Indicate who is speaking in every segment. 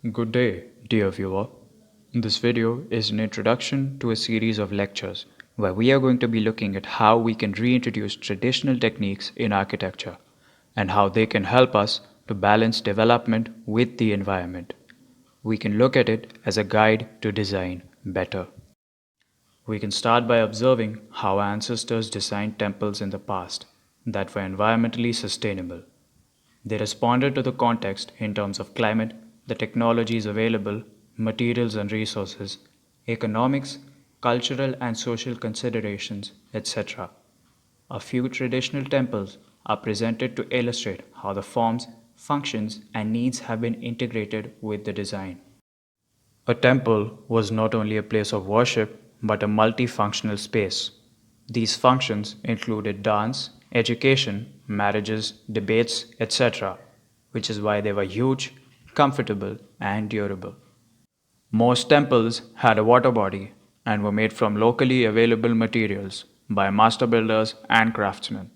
Speaker 1: Good day, dear viewer. This video is an introduction to a series of lectures where we are going to be looking at how we can reintroduce traditional techniques in architecture and how they can help us to balance development with the environment. We can look at it as a guide to design better. We can start by observing how our ancestors designed temples in the past that were environmentally sustainable. They responded to the context in terms of climate, the technologies available, materials and resources, economics, cultural and social considerations, etc. A few traditional temples are presented to illustrate how the forms, functions, and needs have been integrated with the design. A temple was not only a place of worship but a multifunctional space. These functions included dance, education, marriages, debates, etc., which is why they were huge, comfortable, and durable. Most temples had a water body and were made from locally available materials by master builders and craftsmen.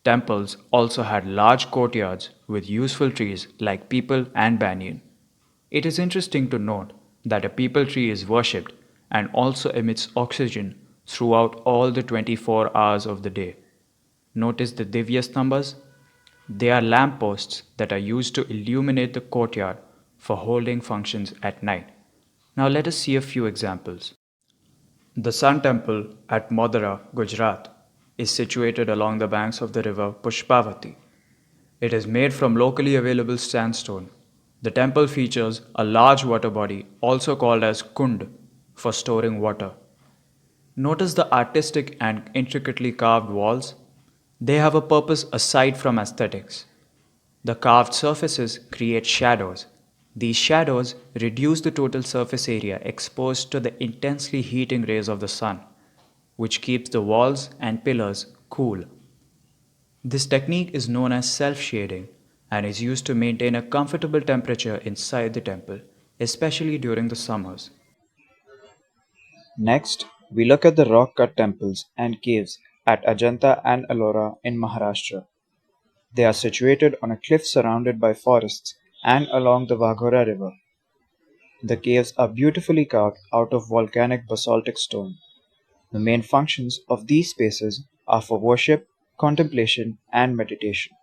Speaker 1: Temples also had large courtyards with useful trees like peepal and banyan. It is interesting to note that a peepal tree is worshipped and also emits oxygen throughout all the 24 hours of the day. Notice the Divya Stambhas? They are lampposts that are used to illuminate the courtyard for holding functions at night. Now let us see a few examples. The Sun Temple at MODHERA, Gujarat, is situated along the banks of the river Pushpavati. It is made from locally available sandstone. The temple features a large water body, also called as KUND, for storing water. Notice the artistic and intricately carved walls. They have a purpose aside from aesthetics. The carved surfaces create shadows. These shadows reduce the total surface area exposed to the intensely heating rays of the sun, which keeps the walls and pillars cool. This technique is known as self-shading and is used to maintain a comfortable temperature inside the temple, especially during the summers. Next, we look at the rock-cut temples and caves at Ajanta and ELLORA in Maharashtra. They are situated on a cliff surrounded by forests and along the Vaghora river. The caves are beautifully carved out of volcanic basaltic stone. The main functions of these spaces are for worship, contemplation, and meditation.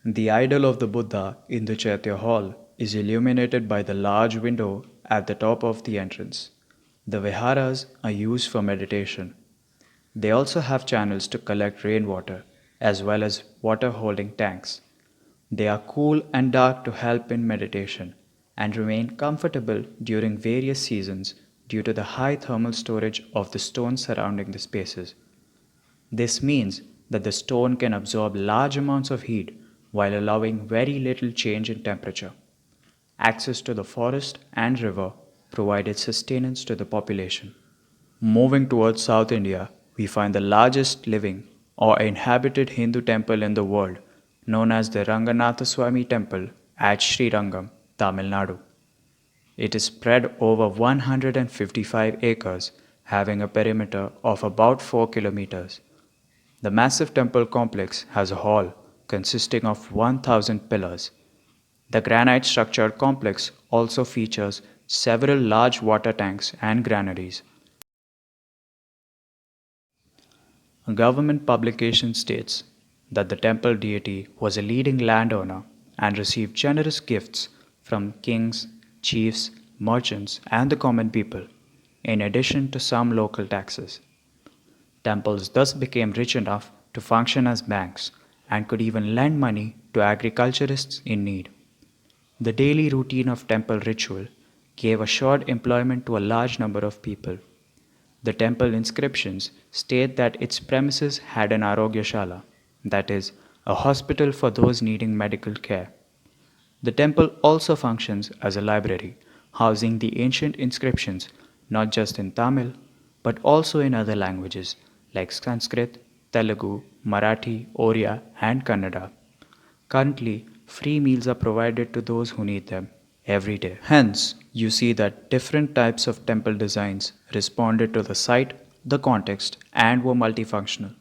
Speaker 1: The idol of the Buddha in the Chaitya Hall is illuminated by the large window at the top of the entrance. The viharas are used for meditation. They also have channels to collect rainwater as well as water holding tanks. They are cool and dark to help in meditation and remain comfortable during various seasons due to the high thermal storage of the stone surrounding the spaces. This means that the stone can absorb large amounts of heat while allowing very little change in temperature. Access to the forest and river provided sustenance to the population. Moving towards South India, we find the largest living or inhabited Hindu temple in the world, known as the Ranganathaswamy temple at Sri Rangam, Tamil Nadu. It is spread over 155 acres, having a perimeter of about 4 kilometers. The massive temple complex has a hall consisting of 1,000 pillars. The granite structured complex also features several large water tanks and granaries. A government publication states that the temple deity was a leading landowner and received generous gifts from kings, chiefs, merchants, and the common people, in addition to some local taxes. Temples thus became rich enough to function as banks and could even lend money to agriculturists in need. The daily routine of temple ritual gave assured employment to a large number of people. The temple inscriptions state that its premises had an Arogyashala, that is, a hospital for those needing medical care. The temple also functions as a library, housing the ancient inscriptions not just in Tamil but also in other languages like Sanskrit, Telugu, Marathi, Oriya, and Kannada. Currently, free meals are provided to those who need them every day. Hence, you see that different types of temple designs responded to the site, the context, and were multifunctional.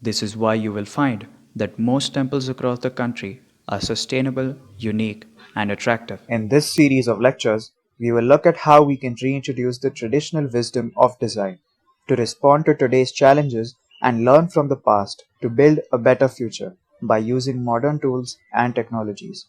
Speaker 1: This is why you will find that most temples across the country are sustainable, unique, and attractive.
Speaker 2: In this series of lectures, we will look at how we can reintroduce the traditional wisdom of design to respond to today's challenges and learn from the past to build a better future by using modern tools and technologies.